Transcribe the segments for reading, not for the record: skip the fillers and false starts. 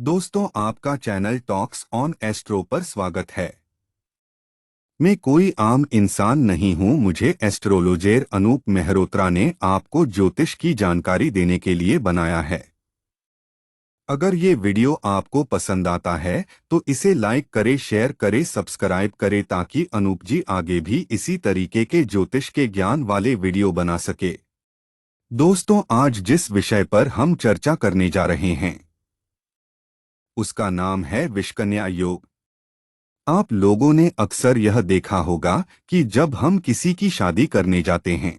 दोस्तों, आपका channel talks on astro पर स्वागत है। मैं कोई आम इंसान नहीं हूं। मुझे एस्ट्रोलॉजर अनूप मेहरोत्रा ने आपको ज्योतिष की जानकारी देने के लिए बनाया है। अगर ये वीडियो आपको पसंद आता है तो इसे लाइक करें, शेयर करें, सब्सक्राइब करें ताकि अनूप जी आगे भी इसी तरीके के ज्योतिष के ज्ञान वाले वीडियो बना सके। दोस्तों, आज जिस विषय पर हम चर्चा करने जा रहे हैं उसका नाम है विषकन्या योग। आप लोगों ने अक्सर यह देखा होगा कि जब हम किसी की शादी करने जाते हैं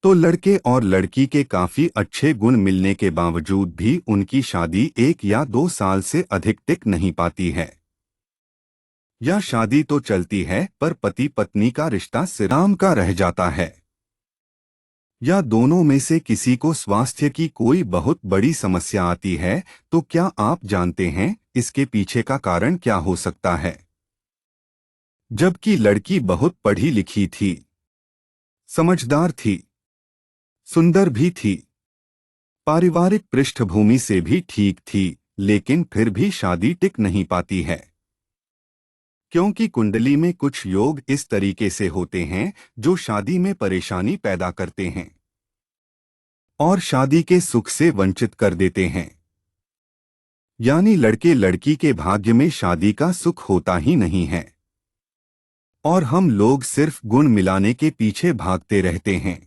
तो लड़के और लड़की के काफी अच्छे गुण मिलने के बावजूद भी उनकी शादी 1 या 2 साल से अधिक टिक नहीं पाती है। या शादी तो चलती है पर पति पत्नी का रिश्ता सिराम का रह जाता है। या दोनों में से किसी को स्वास्थ्य की कोई बहुत बड़ी समस्या आती है। तो क्या आप जानते हैं इसके पीछे का कारण क्या हो सकता है? जबकि लड़की बहुत पढ़ी लिखी थी, समझदार थी, सुंदर भी थी, पारिवारिक पृष्ठभूमि से भी ठीक थी, लेकिन फिर भी शादी टिक नहीं पाती है। क्योंकि कुंडली में कुछ योग इस तरीके से होते हैं जो शादी में परेशानी पैदा करते हैं और शादी के सुख से वंचित कर देते हैं। यानी लड़के लड़की के भाग्य में शादी का सुख होता ही नहीं है और हम लोग सिर्फ गुण मिलाने के पीछे भागते रहते हैं।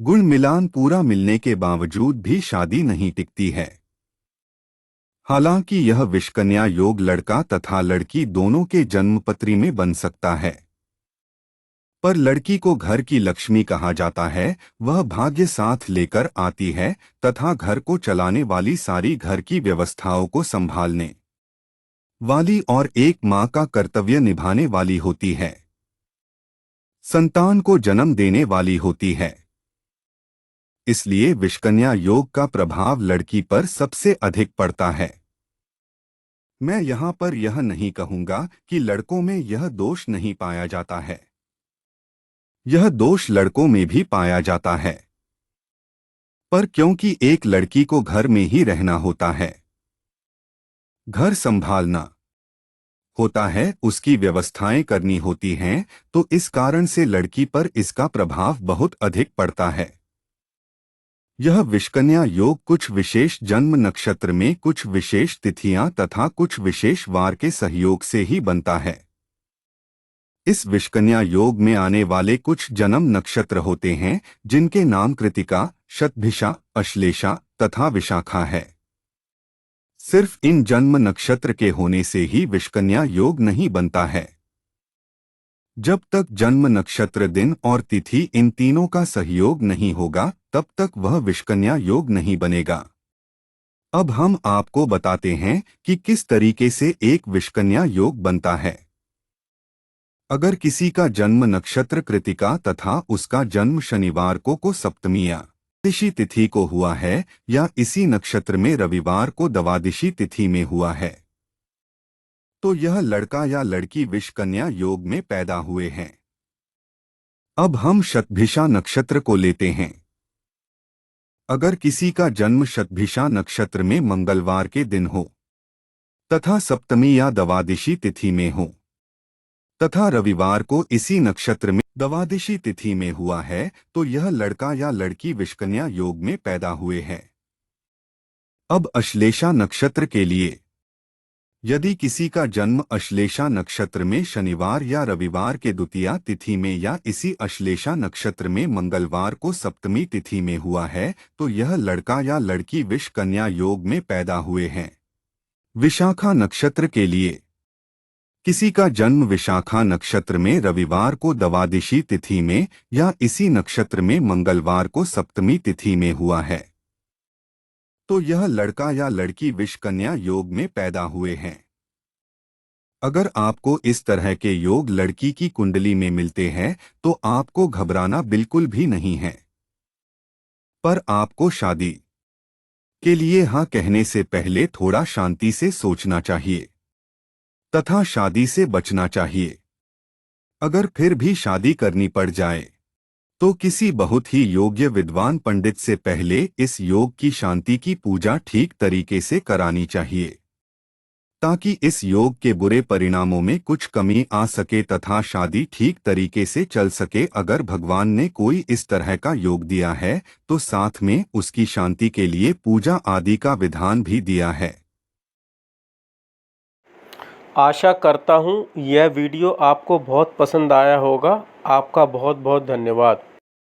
गुण मिलान पूरा मिलने के बावजूद भी शादी नहीं टिकती है। हालांकि यह विषकन्या योग लड़का तथा लड़की दोनों के जन्मपत्री में बन सकता है, पर लड़की को घर की लक्ष्मी कहा जाता है। वह भाग्य साथ लेकर आती है तथा घर को चलाने वाली, सारी घर की व्यवस्थाओं को संभालने वाली और एक मां का कर्तव्य निभाने वाली होती है। संतान को जन्म देने वाली होती है। इसलिए विषकन्या योग का प्रभाव लड़की पर सबसे अधिक पड़ता है। मैं यहाँ पर यह नहीं कहूँगा कि लड़कों में यह दोष नहीं पाया जाता है। यह दोष लड़कों में भी पाया जाता है, पर क्योंकि एक लड़की को घर में ही रहना होता है, घर संभालना होता है, उसकी व्यवस्थाएं करनी होती हैं, तो इस कारण से लड़की पर इसका प्रभाव बहुत अधिक पड़ता है। यह विषकन्या योग कुछ विशेष जन्म नक्षत्र में कुछ विशेष तिथियां तथा कुछ विशेष वार के सहयोग से ही बनता है। इस विषकन्या योग में आने वाले कुछ जन्म नक्षत्र होते हैं जिनके नाम कृतिका, शतभिषा, अश्लेषा तथा विशाखा है। सिर्फ इन जन्म नक्षत्र के होने से ही विषकन्या योग नहीं बनता है। जब तक जन्म नक्षत्र, दिन और तिथि इन तीनों का सहयोग नहीं होगा तब तक वह विषकन्या योग नहीं बनेगा। अब हम आपको बताते हैं कि किस तरीके से एक विषकन्या योग बनता है। अगर किसी का जन्म नक्षत्र कृतिका तथा उसका जन्म शनिवार को सप्तमी या द्वादशी तिथि को हुआ है या इसी नक्षत्र में रविवार को द्वादशी तिथि में हुआ है, तो यह लड़का या लड़की विषकन्या योग में पैदा हुए हैं। अब हम शतभिषा नक्षत्र को लेते हैं। अगर किसी का जन्म शतभिषा नक्षत्र में मंगलवार के दिन हो तथा सप्तमी या द्वादशी तिथि में हो तथा रविवार को इसी नक्षत्र में द्वादशी तिथि में हुआ है, तो यह लड़का या लड़की विषकन्या योग में पैदा हुए हैं। अब अश्लेषा नक्षत्र के लिए, यदि किसी का जन्म अश्लेषा नक्षत्र में शनिवार या रविवार के द्वितीया तिथि में या इसी अश्लेषा नक्षत्र में मंगलवार को सप्तमी तिथि में हुआ है, तो यह लड़का या लड़की विषकन्या योग में पैदा हुए हैं। विशाखा नक्षत्र के लिए, किसी का जन्म विशाखा नक्षत्र में रविवार को द्वादशी तिथि में या इसी नक्षत्र में मंगलवार को सप्तमी तिथि में हुआ है, तो यह लड़का या लड़की विषकन्या योग में पैदा हुए हैं। अगर आपको इस तरह के योग लड़की की कुंडली में मिलते हैं तो आपको घबराना बिल्कुल भी नहीं है, पर आपको शादी के लिए हाँ कहने से पहले थोड़ा शांति से सोचना चाहिए तथा शादी से बचना चाहिए। अगर फिर भी शादी करनी पड़ जाए तो किसी बहुत ही योग्य विद्वान पंडित से पहले इस योग की शांति की पूजा ठीक तरीके से करानी चाहिए, ताकि इस योग के बुरे परिणामों में कुछ कमी आ सके तथा शादी ठीक तरीके से चल सके। अगर भगवान ने कोई इस तरह का योग दिया है तो साथ में उसकी शांति के लिए पूजा आदि का विधान भी दिया है। आशा करता हूँ यह वीडियो आपको बहुत पसंद आया होगा। आपका बहुत बहुत धन्यवाद।